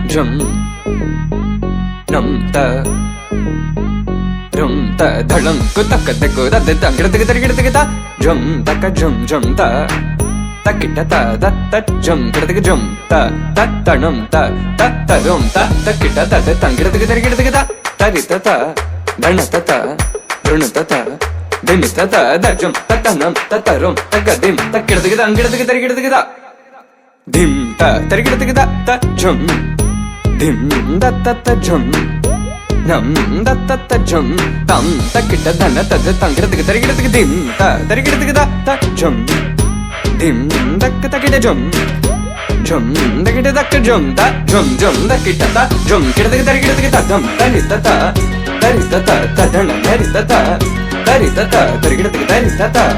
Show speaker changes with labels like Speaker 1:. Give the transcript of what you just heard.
Speaker 1: jum nam ta rum ta dhalam ku tak tak da da da gida ta jum tak jum jum ta takita ta da ta jum gida jum ta ta tanam ta ta rum ta takita ta da gida ta tarita ta dhanata ta drunata ta dimita ta da jum ta nam ta rum ta dim ta gida ta dim ta tarigida ta jum dim da ta jum nam da ta jum tam takita dana ta tarigida dim ta tarigida ta jum dim da takita jum jum da kita dak jum da jum da kita ta jum kita tarigida ta dam tarita ta dana tarita ta tarigida ta